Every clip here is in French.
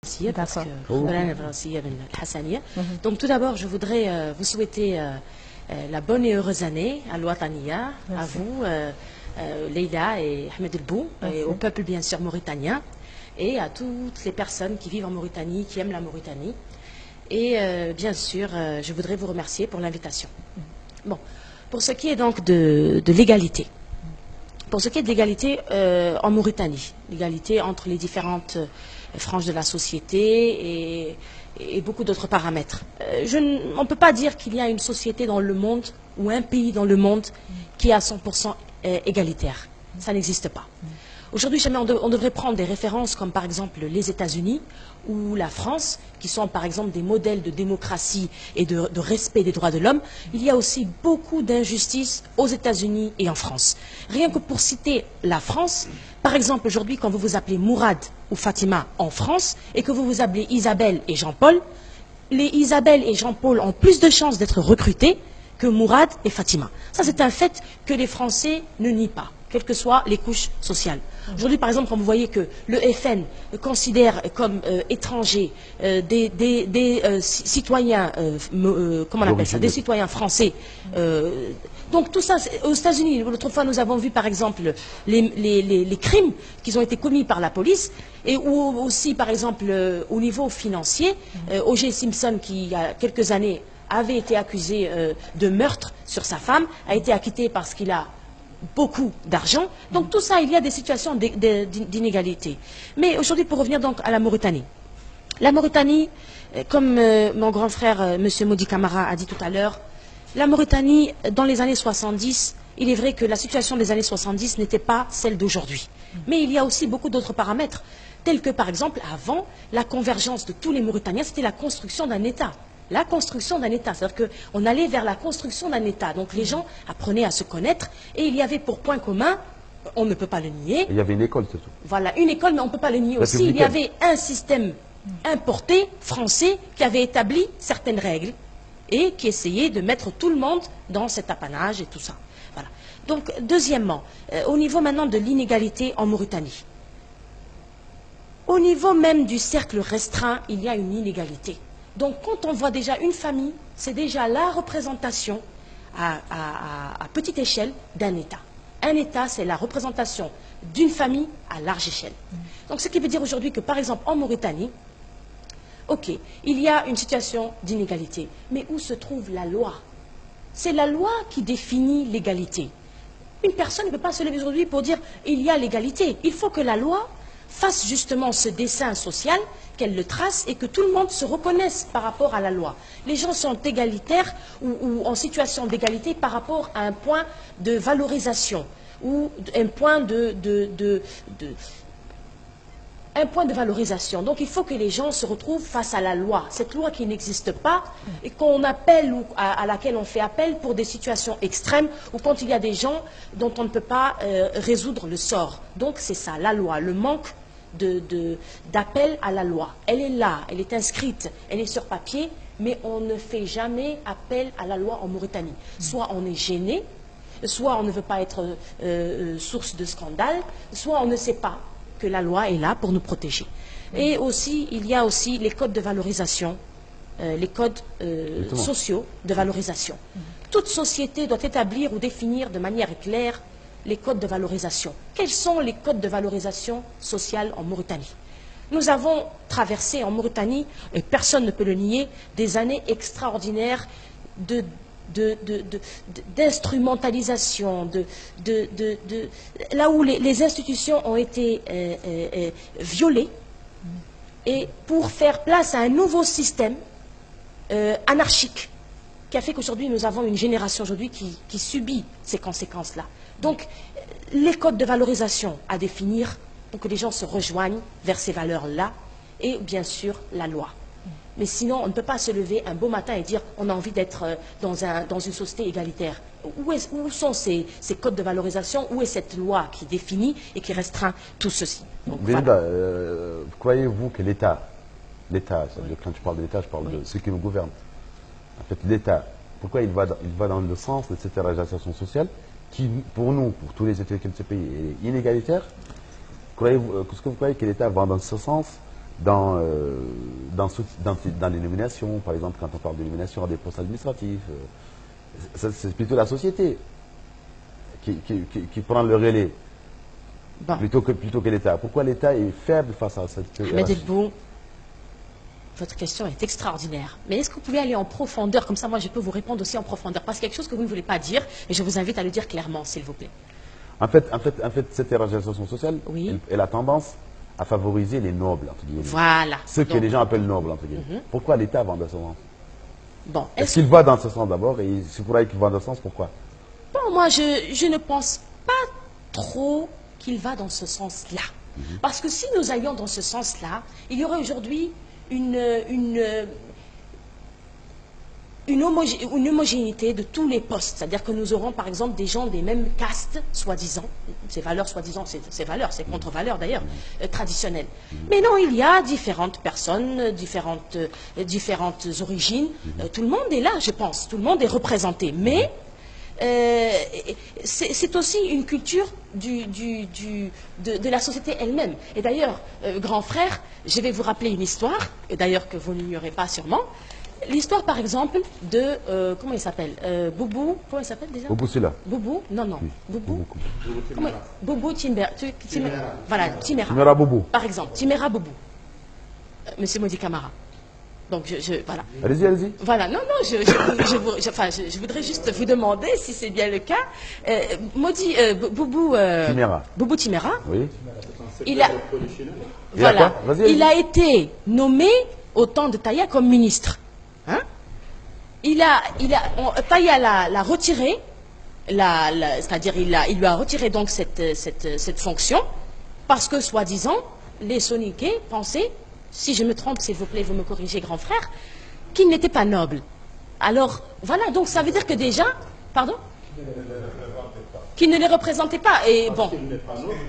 parce que donc tout d'abord, je voudrais vous souhaiter la bonne et heureuse année à l'Ouattania, à vous, Leïla et Ahmed El-Bou, et au peuple bien sûr mauritanien, et à toutes les personnes qui vivent en Mauritanie, qui aiment la Mauritanie. Et bien sûr, je voudrais vous remercier pour l'invitation. Bon, pour ce qui est donc de l'égalité. Pour ce qui est de l'égalité en Mauritanie, l'égalité entre les différentes franges de la société et beaucoup d'autres paramètres. On ne peut pas dire qu'il y a une société dans le monde ou un pays dans le monde qui est à 100% égalitaire. Ça n'existe pas. Aujourd'hui, on devrait prendre des références comme par exemple les États-Unis ou la France, qui sont par exemple des modèles de démocratie et de respect des droits de l'homme. Il y a aussi beaucoup d'injustices aux États-Unis et en France. Rien que pour citer la France, par exemple aujourd'hui quand vous vous appelez Mourad ou Fatima en France et que vous vous appelez Isabelle et Jean-Paul, les Isabelle et Jean-Paul ont plus de chances d'être recrutés que Mourad et Fatima. Ça c'est un fait que les Français ne nient pas, quelles que soient les couches sociales. Aujourd'hui, par exemple, quand vous voyez que le FN considère comme étrangers des citoyens, comment on appelle ça, des citoyens français. Donc tout ça, aux États-Unis, l'autre fois nous avons vu par exemple les crimes qui ont été commis par la police, et ou aussi par exemple au niveau financier, O.J. Simpson qui il y a quelques années avait été accusé de meurtre sur sa femme, a été acquitté parce qu'il a beaucoup d'argent. Donc tout ça, il y a des situations d'inégalité. Mais aujourd'hui, pour revenir donc à la Mauritanie. La Mauritanie, comme mon grand frère, M. Modi Camara, a dit tout à l'heure, la Mauritanie, dans les années 70, il est vrai que la situation des années 70 n'était pas celle d'aujourd'hui. Mais il y a aussi beaucoup d'autres paramètres, tels que par exemple, avant, la convergence de tous les Mauritaniens, c'était la construction d'un État. La construction d'un État, c'est-à-dire qu'on allait vers la construction d'un État. Donc les gens apprenaient à se connaître et il y avait pour point commun, on ne peut pas le nier. Il y avait une école, c'est tout. Voilà, une école, mais on ne peut pas le nier aussi. Il y avait un système importé, français, qui avait établi certaines règles et qui essayait de mettre tout le monde dans cet apanage et tout ça. Voilà. Donc, deuxièmement, au niveau maintenant de l'inégalité en Mauritanie. Au niveau même du cercle restreint, il y a une inégalité. Donc, quand on voit déjà une famille, c'est déjà la représentation à petite échelle d'un État. Un État, c'est la représentation d'une famille à large échelle. Donc, ce qui veut dire aujourd'hui que, par exemple, en Mauritanie, ok, il y a une situation d'inégalité, mais où se trouve la loi? C'est la loi qui définit l'égalité. Une personne ne peut pas se lever aujourd'hui pour dire il y a l'égalité. Il faut que la loi fasse justement ce dessin social, qu'elle le trace et que tout le monde se reconnaisse par rapport à la loi. Les gens sont égalitaires ou en situation d'égalité par rapport à un point de valorisation ou un point un point de valorisation. Donc il faut que les gens se retrouvent face à la loi. Cette loi qui n'existe pas et qu'on appelle ou à laquelle on fait appel pour des situations extrêmes ou quand il y a des gens dont on ne peut pas résoudre le sort. Donc c'est ça, la loi, le manque d'appel à la loi. Elle est là, elle est inscrite, elle est sur papier, mais on ne fait jamais appel à la loi en Mauritanie. Soit on est gêné, soit on ne veut pas être source de scandale, soit on ne sait pas que la loi est là pour nous protéger. Et aussi, il y a aussi les codes de valorisation, les codes sociaux de valorisation. Toute société doit établir ou définir de manière claire les codes de valorisation. Quels sont les codes de valorisation sociale en Mauritanie? Nous avons traversé en Mauritanie, et personne ne peut le nier, des années extraordinaires d'instrumentalisation, là où les institutions ont été violées, et pour faire place à un nouveau système anarchique, qui a fait qu'aujourd'hui nous avons une génération aujourd'hui qui subit ces conséquences-là. Donc, les codes de valorisation à définir pour que les gens se rejoignent vers ces valeurs-là, et bien sûr la loi. Mais sinon, on ne peut pas se lever un beau matin et dire on a envie d'être dans une société égalitaire. Où sont ces codes de valorisation? Où est cette loi qui définit et qui restreint tout ceci? Voilà. Croyez-vous que l'État, quand tu parles de l'État, je parle de ceux qui nous gouvernent. En fait, l'État, pourquoi il va dans le sens de cette réalisation sociale qui, pour nous, pour tous les États de ce pays, est inégalitaire? Est-ce que vous croyez que l'État va dans ce sens dans les nominations, par exemple, quand on parle de nomination à des postes administratifs. C'est plutôt la société qui prend le relais plutôt que l'État. Pourquoi l'État est faible face à cette Ahmed El-Bou, votre question est extraordinaire. Mais est-ce que vous pouvez aller en profondeur? Comme ça, moi, je peux vous répondre aussi en profondeur. Parce qu'il y a quelque chose que vous ne voulez pas dire, et je vous invite à le dire clairement, s'il vous plaît. En fait, cette éradication sociale, Oui. elle a tendance à favoriser les nobles, entre guillemets. Voilà. Ceux que les gens appellent nobles, entre guillemets. Pourquoi l'État va dans ce sens? Bon, Est-ce qu'il va dans ce sens d'abord? Et c'est pour qu'il va dans ce sens, pourquoi? Bon, moi, je ne pense pas trop qu'il va dans ce sens-là. Parce que si nous allions dans ce sens-là, il y aurait aujourd'hui une homogénéité de tous les postes. C'est-à-dire que nous aurons, par exemple, des gens des mêmes castes, soi-disant, ces valeurs, soi-disant, ces valeurs, ces contre-valeurs d'ailleurs, traditionnelles. Mais non, il y a différentes personnes, différentes origines. Tout le monde est là, je pense. Tout le monde est représenté. Mais c'est aussi une culture de la société elle-même. Et d'ailleurs, grand frère, je vais vous rappeler une histoire, et d'ailleurs que vous n'ignorez pas sûrement. L'histoire, par exemple, de... comment il s'appelle Boubou, comment il s'appelle déjà Boubou, c'est là. Boubou, non. Oui. Boubou. Boubou Timera. Voilà, Timera. Timera Boubou. Par exemple, Timera Boubou. Monsieur Modi Camara. Donc, voilà. Allez-y. Voilà, non, je voudrais juste vous demander si c'est bien le cas. Maudit Boubou Timera. Boubou Timera. Oui. Il a été nommé au temps de Taïa comme ministre. Hein? Taïa l'a retiré, c'est-à-dire il lui a retiré donc cette fonction parce que soi-disant les Soninké pensaient, si je me trompe, s'il vous plaît, vous me corrigez, grand frère, qu'il n'était pas noble. Alors, voilà, donc ça veut dire que déjà... Pardon? Qu'il ne les représentait pas. Et bon,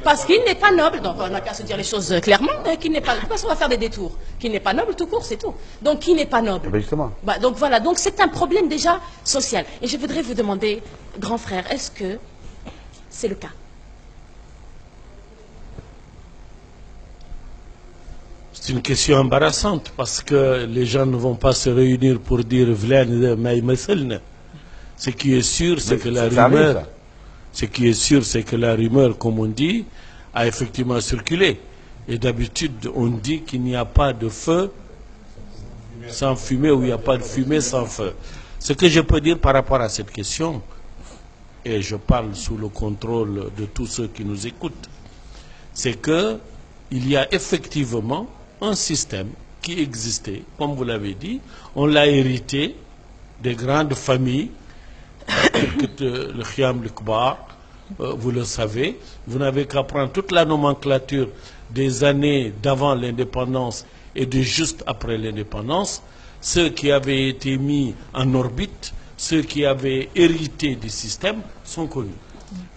parce qu'il n'est pas noble, donc on n'a qu'à se dire les choses clairement, qu'il n'est pas... Pourquoi on va faire des détours? Qu'il n'est pas noble, tout court, c'est tout. Donc, qui n'est pas noble? Ben justement. Donc voilà, donc c'est un problème déjà social. Et je voudrais vous demander, grand frère, est-ce que c'est le cas? C'est une question embarrassante parce que les gens ne vont pas se réunir pour dire Vlen Maïmesselne. Ce qui est sûr, c'est que la rumeur, comme on dit, a effectivement circulé. Et d'habitude, on dit qu'il n'y a pas de feu sans fumée ou il n'y a pas de fumée sans feu. Ce que je peux dire par rapport à cette question, et je parle sous le contrôle de tous ceux qui nous écoutent, c'est que il y a effectivement un système qui existait, comme vous l'avez dit, on l'a hérité des grandes familles, le Khiam, le Kbar, vous le savez, vous n'avez qu'à prendre toute la nomenclature des années d'avant l'indépendance et de juste après l'indépendance, ceux qui avaient été mis en orbite, ceux qui avaient hérité du système sont connus.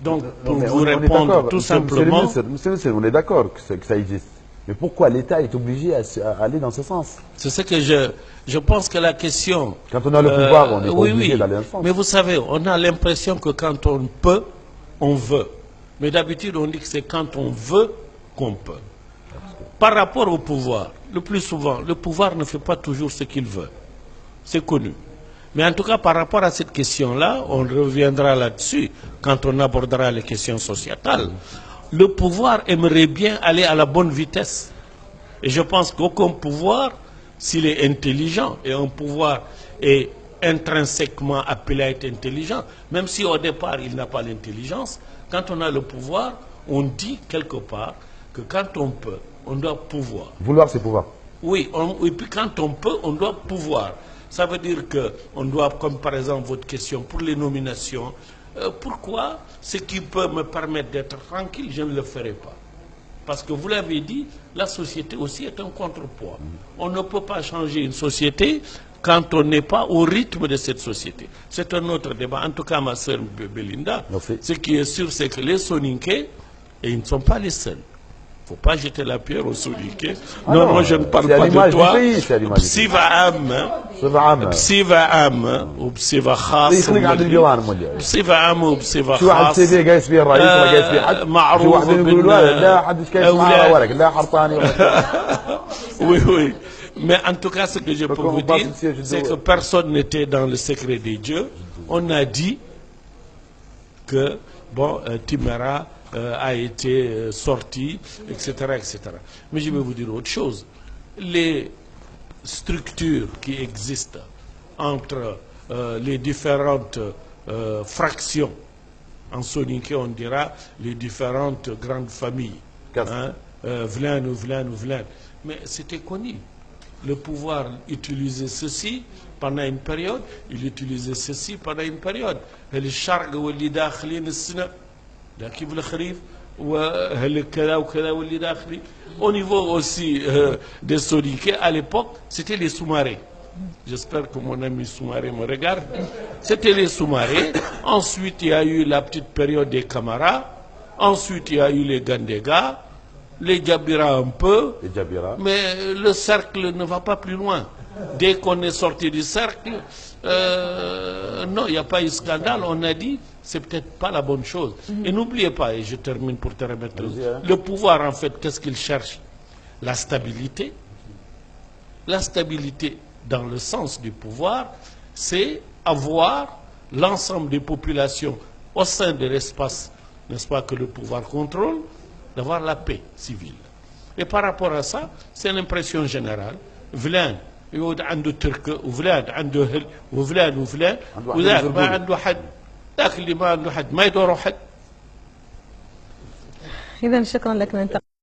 Donc, pour vous répondre tout simplement... Monsieur, on est d'accord que ça existe. Mais pourquoi l'État est obligé à aller dans ce sens? C'est ce que je pense que la question... Quand on a le pouvoir, on est obligé d'aller dans ce sens. Mais vous savez, on a l'impression que quand on peut, on veut. Mais d'habitude, on dit que c'est quand on veut qu'on peut. Par rapport au pouvoir, le plus souvent, le pouvoir ne fait pas toujours ce qu'il veut. C'est connu. Mais en tout cas, par rapport à cette question-là, on reviendra là-dessus quand on abordera les questions sociétales. Le pouvoir aimerait bien aller à la bonne vitesse. Et je pense qu'aucun pouvoir, s'il est intelligent, et un pouvoir est intrinsèquement appelé à être intelligent, même si au départ il n'a pas l'intelligence, quand on a le pouvoir, on dit quelque part que quand on peut, on doit pouvoir. Vouloir, c'est pouvoir. Oui, et puis quand on peut, on doit pouvoir. Ça veut dire qu'on doit, comme par exemple votre question, pour les nominations, pourquoi ce qui peut me permettre d'être tranquille, je ne le ferai pas? Parce que vous l'avez dit, la société aussi est un contrepoids. On ne peut pas changer une société quand on n'est pas au rythme de cette société. C'est un autre débat. En tout cas, ma sœur Belinda, ce qui est sûr, c'est que les Soninké, et ils ne sont pas les seuls. Il ne faut pas jeter la pierre aux Soninké. Non, je ne parle pas de toi. Bsiva Am, Bsiva Am, ou Bsiva Khas. Bsiva Am ou Bsiva Khas. Oui, oui. Mais en tout cas, ce que je peux on vous passe dire, ici, je c'est dis- que personne n'était dans le secret des dieux. On a dit que, bon, Timera a été sorti, etc., etc. Mais je vais vous dire autre chose. Les structures qui existent entre les différentes fractions, en soninké on dira les différentes grandes familles, Caste. Vlan ou Vlan ou Vlan, mais c'était connu. Le pouvoir utilisait ceci pendant une période, il utilisait ceci pendant une période. الشرق واللي داخلين السنة لكن بالخريف وهل كذا وكذا واللي داخلين. Au niveau aussi des soninké, à l'époque, c'était les sous-marins. J'espère que mon ami Soumaré me regarde. C'était les sous-marins. Ensuite, il y a eu la petite période des Camara. Ensuite, il y a eu les Gandega, les Djabira un peu. Les Djabira. Mais le cercle ne va pas plus loin. Dès qu'on est sorti du cercle, non, il n'y a pas eu scandale. On a dit, c'est peut-être pas la bonne chose. Et n'oubliez pas, et je termine pour te remettre, le pouvoir, en fait, qu'est-ce qu'il cherche? La stabilité. La stabilité, dans le sens du pouvoir, c'est avoir l'ensemble des populations au sein de l'espace, n'est-ce pas, que le pouvoir contrôle, d'avoir la paix civile. Et par rapport à ça, c'est l'impression générale. Vlan, يقعد عنده ترك وفلان عنده هل وفلان وفلان وذاك ما عنده حد ذاك اللي ما عنده حد ما يدور حد. إذا شكرا لك.